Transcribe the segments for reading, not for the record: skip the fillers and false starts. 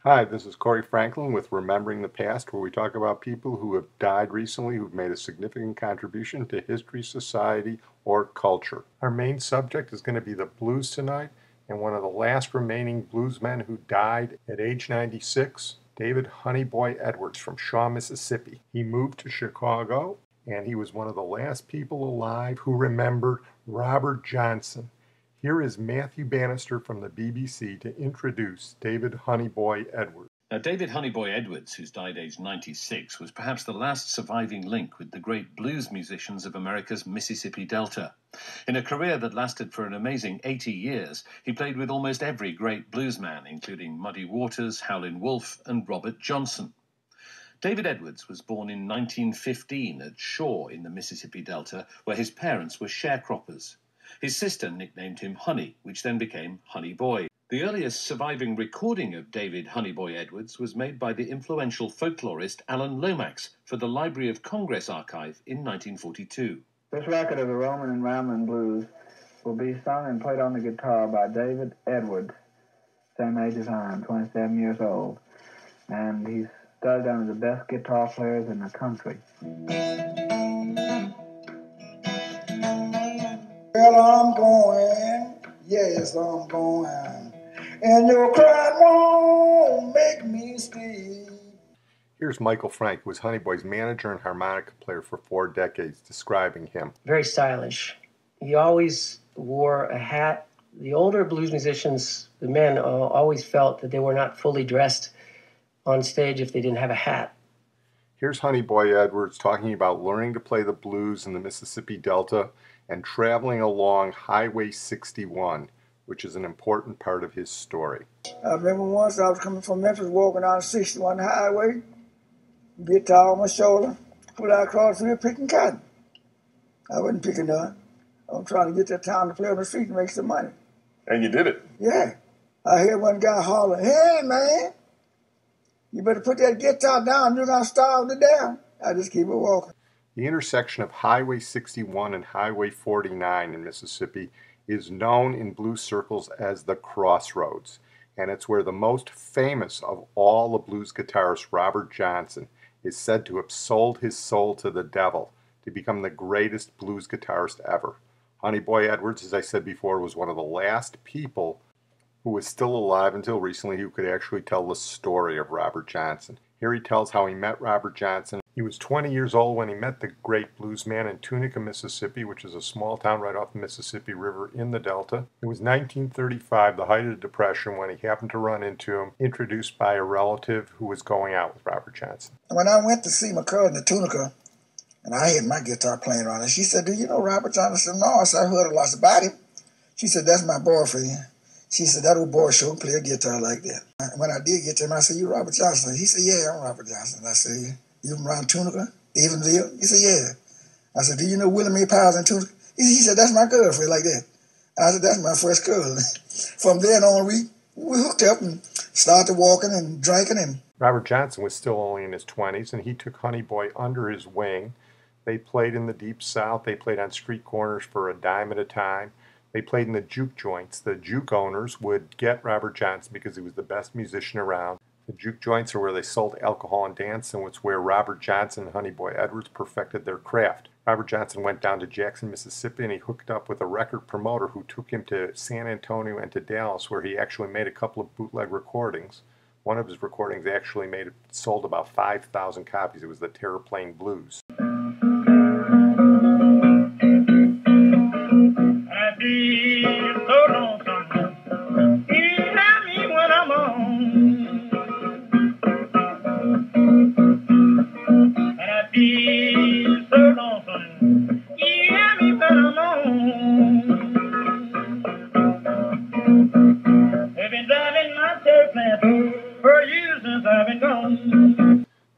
Hi, this is Corey Franklin with Remembering the Past, where we talk about people who have died recently who've made a significant contribution to history, society, or culture. Our main subject is going to be the blues tonight, and one of the last remaining bluesmen who died at age 96, David Honeyboy Edwards from Shaw, Mississippi. He moved to Chicago, and he was one of the last people alive who remembered Robert Johnson. Here is Matthew Bannister from the BBC to introduce David Honeyboy Edwards. David Honeyboy Edwards, who's died aged 96, was perhaps the last surviving link with the great blues musicians of America's Mississippi Delta. In a career that lasted for an amazing 80 years, he played with almost every great bluesman, including Muddy Waters, Howlin' Wolf, and Robert Johnson. David Edwards was born in 1915 at Shaw in the Mississippi Delta, where his parents were sharecroppers. His sister nicknamed him Honey, which then became Honeyboy. The earliest surviving recording of David Honeyboy Edwards was made by the influential folklorist Alan Lomax for the Library of Congress archive in 1942. This record of the Roman and Rambling Blues will be sung and played on the guitar by David Edwards, same age as I am, 27 years old. And he's studied under the best guitar players in the country. Well, I'm going, yes, I'm going, and your cry won't make me stay. Here's Michael Frank, who was Honeyboy's manager and harmonica player for 4 decades, describing him. Very stylish. He always wore a hat. The older blues musicians, the men, always felt that they were not fully dressed on stage if they didn't have a hat. Here's Honeyboy Edwards talking about learning to play the blues in the Mississippi Delta and traveling along Highway 61, which is an important part of his story. I remember once I was coming from Memphis, walking down 61 highway, guitar on my shoulder, pulled out across the field picking cotton. I wasn't picking none. I was trying to get to town to play on the street and make some money. And you did it. Yeah. I heard one guy holler, "Hey, man, you better put that guitar down, you're going to starve to death." I just keep it walking. The intersection of Highway 61 and Highway 49 in Mississippi is known in blues circles as the Crossroads, and it's where the most famous of all the blues guitarists, Robert Johnson, is said to have sold his soul to the devil to become the greatest blues guitarist ever. Honeyboy Edwards, as I said before, was one of the last people who was still alive until recently who could actually tell the story of Robert Johnson. Here he tells how he met Robert Johnson. He was 20 years old when he met the great bluesman in Tunica, Mississippi, which is a small town right off the Mississippi River in the Delta. It was 1935, the height of the Depression, when he happened to run into him, introduced by a relative who was going out with Robert Johnson. When I went to see my cousin in Tunica, and I had my guitar playing around, and she said, "Do you know Robert Johnson?" I said, "No." I said, "I heard a lot about him." She said, "That's my boyfriend." She said, "That old boy sure play a guitar like that." When I did get to him, I said, "You Robert Johnson?" He said, "Yeah, I'm Robert Johnson." I said, "You from around Tunica, Evansville?" He said, "Yeah." I said, "Do you know Willie Mae Powers in Tunica?" He said, "That's my girlfriend," like that. I said, "That's my first cousin." From then on, we hooked up and started walking and drinking. And Robert Johnson was still only in his 20s, and he took Honeyboy under his wing. They played in the Deep South. They played on street corners for a dime at a time. They played in the juke joints. The juke owners would get Robert Johnson because he was the best musician around. The juke joints are where they sold alcohol and dance, and it's where Robert Johnson and Honeyboy Edwards perfected their craft. Robert Johnson went down to Jackson, Mississippi, and he hooked up with a record promoter who took him to San Antonio and to Dallas, where he actually made a couple of bootleg recordings. One of his recordings actually sold about 5,000 copies. It was the Terraplane Blues.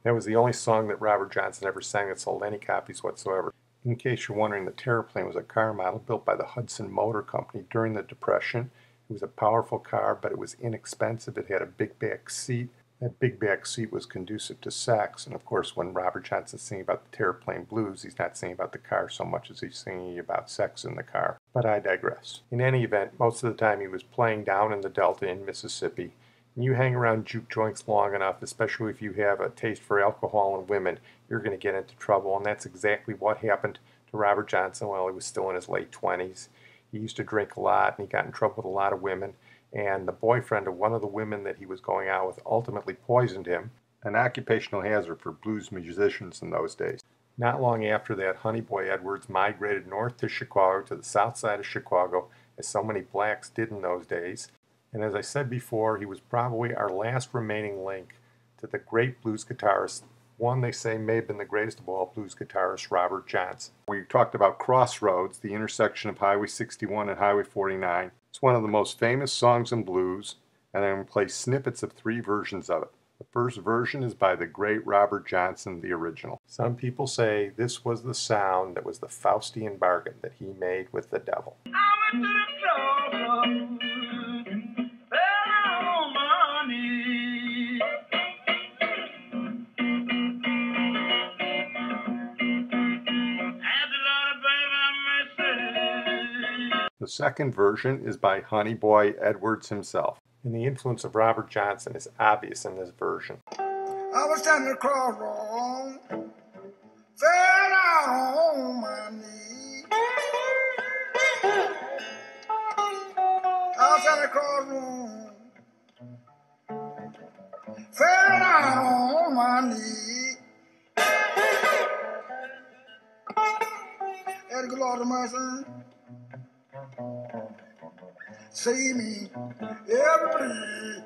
That was the only song that Robert Johnson ever sang that sold any copies whatsoever. In case you're wondering, the Terraplane was a car model built by the Hudson Motor Company during the Depression. It was a powerful car, but it was inexpensive. It had a big back seat. That big back seat was conducive to sex. And of course, when Robert Johnson's singing about the Terraplane Blues, he's not singing about the car so much as he's singing about sex in the car. But I digress. In any event, most of the time he was playing down in the Delta in Mississippi. And you hang around juke joints long enough, especially if you have a taste for alcohol and women, you're going to get into trouble. And that's exactly what happened to Robert Johnson while he was still in his late 20s. He used to drink a lot, and he got in trouble with a lot of women. And the boyfriend of one of the women that he was going out with ultimately poisoned him, an occupational hazard for blues musicians in those days. Not long after that, Honeyboy Edwards migrated north to Chicago, to the south side of Chicago, as so many blacks did in those days. And as I said before, he was probably our last remaining link to the great blues guitarist, one they say may have been the greatest of all blues guitarists, Robert Johnson. We talked about Crossroads, the intersection of Highway 61 and Highway 49. It's one of the most famous songs in blues, and I'm going to play snippets of 3 versions of it. The first version is by the great Robert Johnson, the original. Some people say this was the sound that was the Faustian bargain that he made with the devil. I went to the crossroads, fell on my knees. Had the Lord above mercy. The second version is by Honeyboy Edwards himself. And the influence of Robert Johnson is obvious in this version. I was standing at the crossroads, fell down on my knees. I was standing at the crossroads, fell down on my knees. Had the good Lord of mercy, save me every day.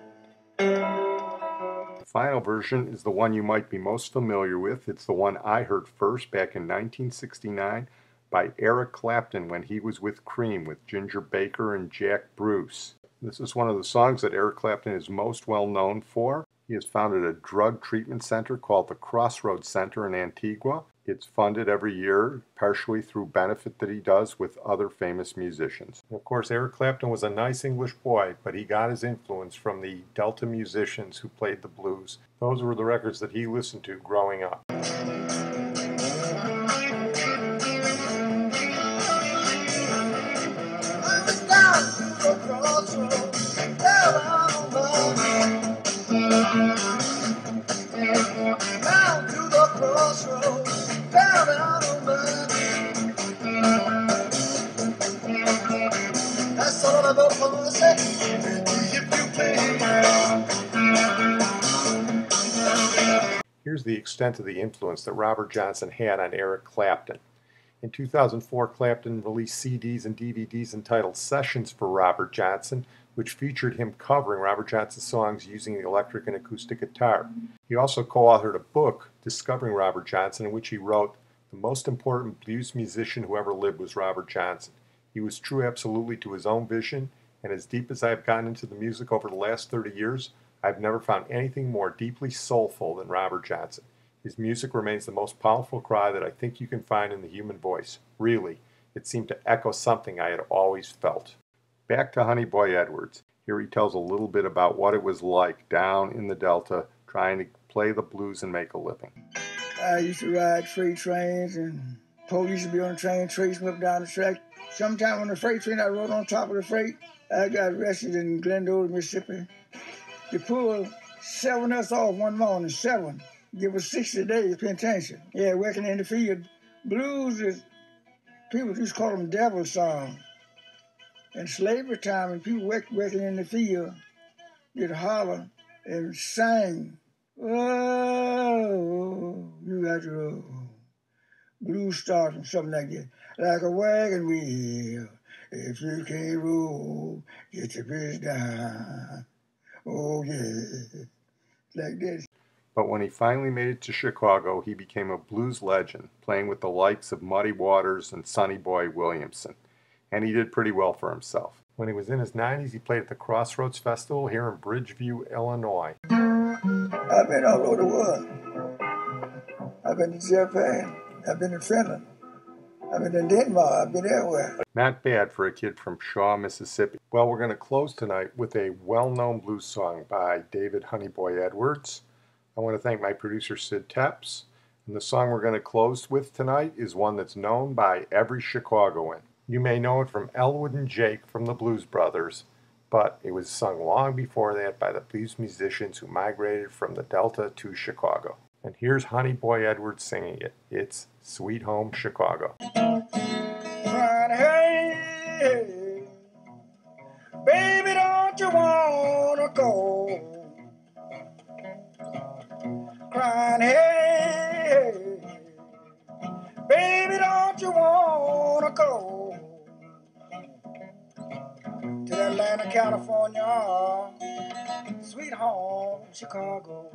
The final version is the one you might be most familiar with. It's the one I heard first back in 1969 by Eric Clapton when he was with Cream with Ginger Baker and Jack Bruce. This is one of the songs that Eric Clapton is most well known for. He has founded a drug treatment center called the Crossroads Center in Antigua. It's funded every year, partially through benefit that he does with other famous musicians. And of course, Eric Clapton was a nice English boy, but he got his influence from the Delta musicians who played the blues. Those were the records that he listened to growing up. Here's the extent of the influence that Robert Johnson had on Eric Clapton. In 2004, Clapton released CDs and DVDs entitled Sessions for Robert Johnson, which featured him covering Robert Johnson's songs using the electric and acoustic guitar. He also co-authored a book, Discovering Robert Johnson, in which he wrote, "The most important blues musician who ever lived was Robert Johnson. He was true absolutely to his own vision, and as deep as I have gotten into the music over the last 30 years, I've never found anything more deeply soulful than Robert Johnson. His music remains the most powerful cry that I think you can find in the human voice. Really, it seemed to echo something I had always felt." Back to Honeyboy Edwards. Here he tells a little bit about what it was like down in the Delta trying to play the blues and make a living. I used to ride freight trains, and police used to be on the train, chasing me up down the track. Sometime on the freight train, I rode on top of the freight. I got arrested in Glendale, Mississippi. They pulled 7 of us off one morning, 7. Give us 60 days penitentiary. Yeah, working in the field. Blues is, people used to call them devil songs. In slavery time, when people working in the field, you'd holler and sing. Oh, you got your blues start and something like that. Like a wagon wheel, if you can't roll, get your pitch down. Oh, yeah, like this. But when he finally made it to Chicago, he became a blues legend, playing with the likes of Muddy Waters and Sonny Boy Williamson. And he did pretty well for himself. When he was in his 90s, he played at the Crossroads Festival here in Bridgeview, Illinois. I've been all over the world. I've been to Japan. I've been in Finland. I've been in Denmark. I've been everywhere. Not bad for a kid from Shaw, Mississippi. Well, we're going to close tonight with a well-known blues song by David Honeyboy Edwards. I want to thank my producer, Sid Tepps. And the song we're going to close with tonight is one that's known by every Chicagoan. You may know it from Elwood and Jake from the Blues Brothers, but it was sung long before that by the blues musicians who migrated from the Delta to Chicago. And here's Honeyboy Edwards singing it. It's Sweet Home Chicago. Crying, hey, hey, baby, don't you wanna go? Crying, hey, hey, baby, don't you wanna go to Atlanta, California, sweet home Chicago?